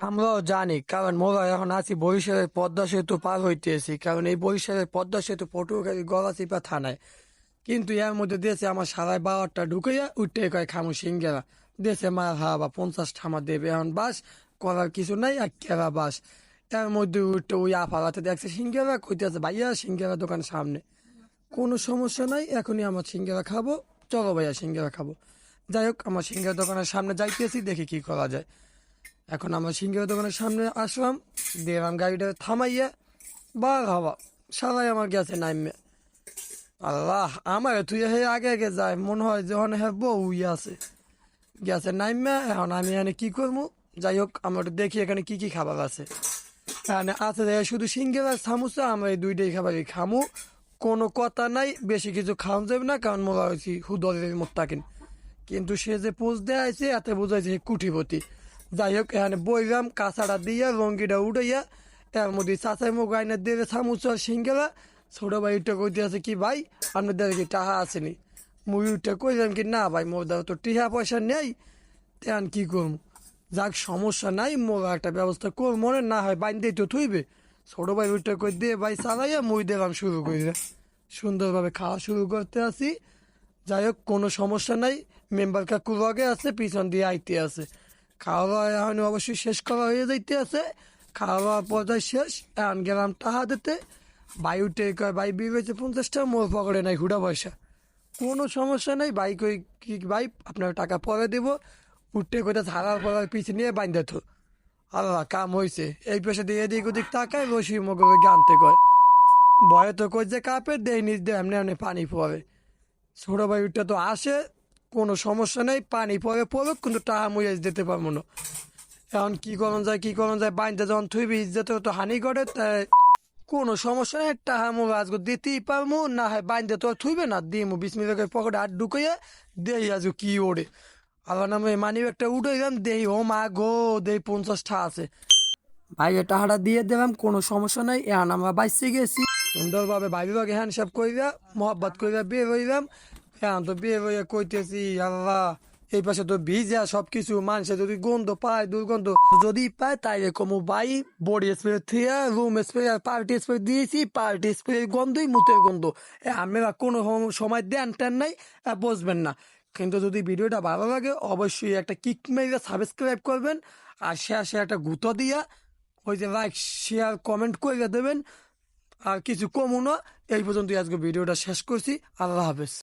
আমরাও জানি, কারণ মোরা এখন আছি বরিশালের পদ্মা সেতু পার হইতেছি, কারণ এই বরিশালের পদ্মা সেতু পটুয়াখালী গলাচিপা থানায়। কিন্তু এর মধ্যে দিয়েছে আমার সাড়ে 12টা ঢুকাইয়া উঠে কয় খামু সিঙ্গেরা দিয়েছে মার হাবা 50 ঠামা দেবে এখন বাস করার কিছু নাই আর কেরা বাস। এর মধ্যে উঠে ওই আফালাতে দেখছে সিঙ্গেরা কইতেছে ভাইয়া সিঙ্গেরা দোকান সামনে, কোনো সমস্যা নাই এখনই আমার সিঙ্গেরা খাবো, চলো ভাইয়া সিঙ্গেরা খাবো। যাই হোক আমার সিঙ্গেরা দোকানের সামনে যাইতেছি, দেখি কি করা যায়। এখন আমার সিঙ্গেরা দোকানের সামনে আসলাম, দিলাম গাড়িটা থামাইয়া বার হওয়া সবাই আমার গেছে নাইমে। আল্লাহ আমার তুই হে আগে আগে যায় মনে হয় যখন হ্যাঁ বউ আছে গেছে নাইমে। এখন আমি এখানে কি করবো? যাই হোক আমরা একটু দেখি এখানে কি কি খাবার আছে। এখানে আছে যে শুধু সিঙ্গেরা সামোসা, আমরা এই দুইটাই খাবারই খামু, কোনো কথা নাই, বেশি কিছু খাওয়া যাবে না কারণ মোলা হয়েছি হুদলের মত থাকেন। কিন্তু সে যে পোজ দেয়া আছে এতে বোঝাইছে কুটিপতি। যাই হোক এখানে বইলাম কাঁচাটা দিয়া লঙ্গিটা উঠাইয়া এর মধ্যে চাচাই মুখ আইনা দিয়ে সামুচা সিঙ্গেলা। ছোট ভাই উঠে কইতে আছে কি ভাই আপনাদের কি টাকা আসেনি? মুই উঠে কইলাম কি না ভাই মোর দ্বারা তো টিহা পয়সা নেই, তেন কি করবো? যাক সমস্যা নাই, মোর একটা ব্যবস্থা কর মনে না হয় বাইন্দেই তো থইবে। ছোট ভাই উঠে কই দিয়ে ভাই চালাইয়া মুই দিলাম শুরু করে সুন্দরভাবে খাওয়া শুরু করতে আসি। যাই হোক কোনো সমস্যা নাই, মেম্বার কাকু লগে আছে, পিছন দিয়ে আইতে আছে। খাওয়া দাওয়া এখন অবশ্যই শেষ করা হয়ে যাইতে আছে। খাওয়া দাওয়ার পর্যায়ে শেষ, এখন গেলাম টাহা দিতে। ভাই উঠে কয় ভাই বিল হয়েছে 50টা, মোর পকেটে নাই হুডা পয়সা। কোনো সমস্যা নেই ভাই, কই কি ভাই আপনার টাকা পরে দেবো। উঠে কোথায় ধারার পড়ার পিছিয়ে নিয়ে বাইন্দে থো। আল্লাহ কাম হয়েছে, এই পেশে দিয়ে এদিক ওদিক তাকায় রশি মগরে গানতে কয়। ভয়ে তো কই যে কাপের দেয় নিজ দিয়ে এমনি এমনি পানি পড়ে। ছোট ভাই উঠে তো আসে, কোনো সমস্যা নেই, পানি পরে পড়ুক কিন্তু টাকা মুই আজ দিতে পারবো না। এখন কি করণ যায় কি করণ যায়, বাইনতে যখন থুইবি ইজ্জতে তো হানি করে, তাই কোনো সমস্যা নেই, টাকা মুই আজকে দিতেই পারবো না হয় বাইনতে তো আর থুইবে না দিমু 20 মিনিটের পকেটে হাত ঢুকাইয়া দেই আজকে কি ওড়ে। আল্লাহ নামে মানি একটা উঠে গেলাম, দেই ও মা গো, দেই 50টা আছে। ভাইয়ে টাকাটা দিয়ে দিলাম, কোনো সমস্যা নাই, এখন আমরা বাইসে গেছি সুন্দরভাবে ভাই বিভাগে হ্যান্ডশেপ কইরা মহব্বত কইরা বের হইলাম। এখন তো বের হইয়া কইতেছি আল্লাহ এই পাশে তো ভিজা সব কিছু, মানুষে যদি গন্ধ পায় দুর্গন্ধ যদি পায় তাইলে কমু ভাই বডি স্প্রে থিয়া রুম স্প্রে আর পার্টি স্প্রে দিয়েছি, পার্টি স্প্রে গন্ধই মুতের গন্ধ। আমরা কোনো সময় দেন টেন নাই, বসবেন না। কিন্তু যদি ভিডিওটা ভালো লাগে অবশ্যই একটা কিক মেরে সাবস্ক্রাইব করবেন, আর শেষে একটা গুঁতো দিয়া ওই যে লাইক শেয়ার কমেন্ট করে দেবেন। আর কিছু কমও না। এই পর্যন্ত আজকে ভিডিওটা শেষ করছি। আল্লাহ হাফেজ।